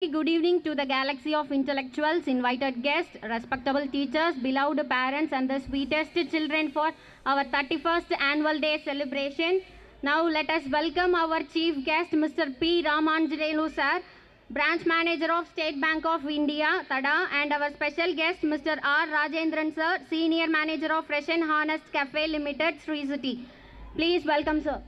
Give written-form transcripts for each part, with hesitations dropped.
Good evening to the galaxy of intellectuals, invited guests, respectable teachers, beloved parents and the sweetest children for our 31st annual day celebration. Now let us welcome our chief guest Mr. P. Ramanjanelu sir, branch manager of State Bank of India, Tada, and our special guest Mr. R. Rajendran sir, senior manager of Fresh and Honest Cafe Limited, Sri City. Please welcome sir.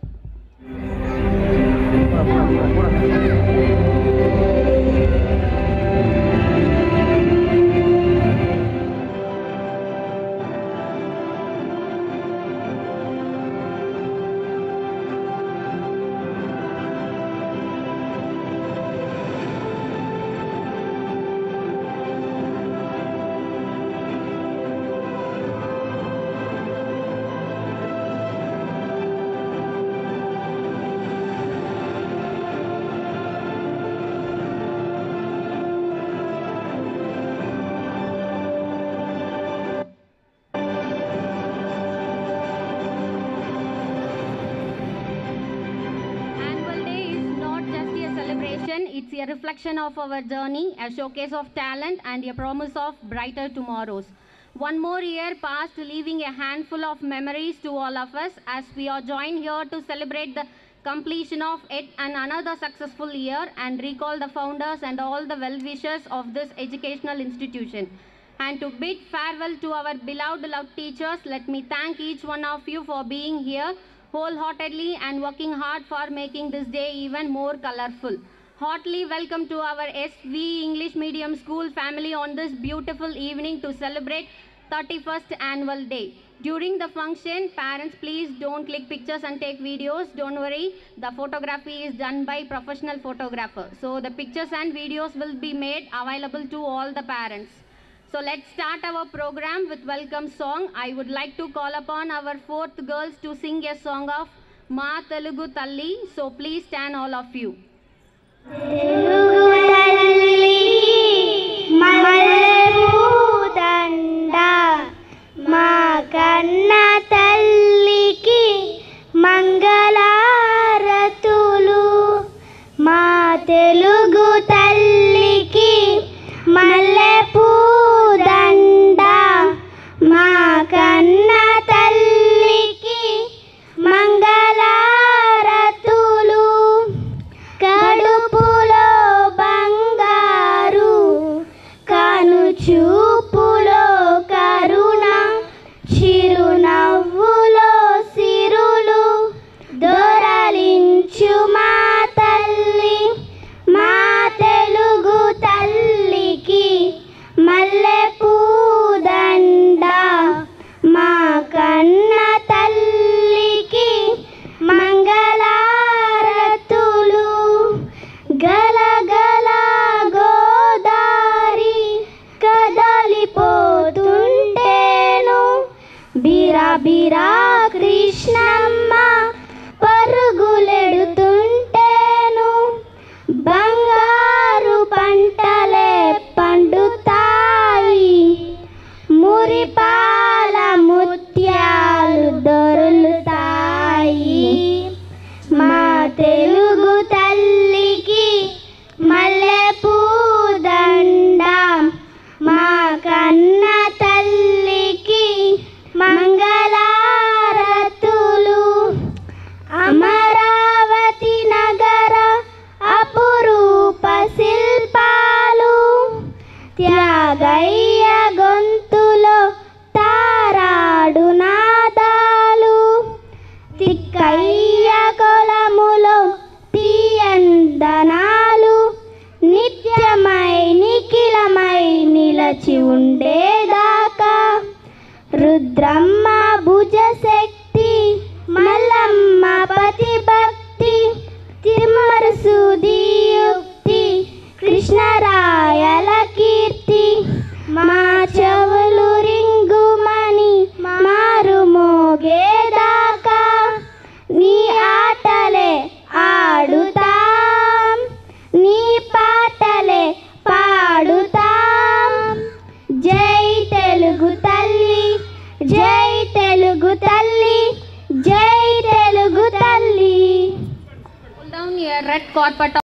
It's a reflection of our journey, a showcase of talent and a promise of brighter tomorrows. One more year passed, leaving a handful of memories to all of us as we are joined here to celebrate the completion of yet another successful year and recall the founders and all the well-wishers of this educational institution. And to bid farewell to our beloved teachers, let me thank each one of you for being here wholeheartedly and working hard for making this day even more colorful. Heartily welcome to our SV English Medium School family on this beautiful evening to celebrate 31st annual day. During the function, parents please don't click pictures and take videos. Don't worry, the photography is done by professional photographer. So the pictures and videos will be made available to all the parents. So let's start our program with welcome song. I would like to call upon our fourth girls to sing a song of Ma Telugu Talli. So please stand all of you. Telugu తల్లికి మల్లెపూదండ మా కన్న తల్లికి మంగళారతులు మా తెలుగు తల్లికి మల్లెపూదండ మా కన్న తల్లికి మంగళారతులు కడుపులో బంగారు కనుచూపులో కరుణ చిరునవ్వులో సిరులు దొరలించు మా తల్లి మా తెలుగు తల్లికి మల్లెపూదండ మా కన్న తల్లికి మంగళారతులు గలగల గోదారి కదలిపోతుంటేను బిరాబిరా కృష్ణమ్మ పరుగులెడుతుంటేను బంగారు పంటలే పండుతాయి మురిపాల ముత్యాలు దొరులుతాయి మా తెలుగు తల్లికి మల్లెపూదండ మా కన్న తల్లికి మంగళారతులు అమరావతి నగర అపురూప శిల్పాలు త్యాగయ్య గొంతులో తారాడు నాదాలు తిక్కయ్య కొలములో తీయందనాలు నిత్యమై నిఖిలమై నిలచి ఉండేదాకా రుద్రమ్మ భుజశక్తి మల్లమ్మ పతిభక్తి తిరుమరుసుదీయుక్తి కృష్ణరాయల కీర్తి మా చెవులు రింగుమని మారు మోగేదాకా నీ ఆటలే ఆడుతాం నీ పాటలే పాడుతాం జై తెలుగు తల్లి జై తెలుగు తల్లి జై తెలుగు తల్లి. Pull down your red carpet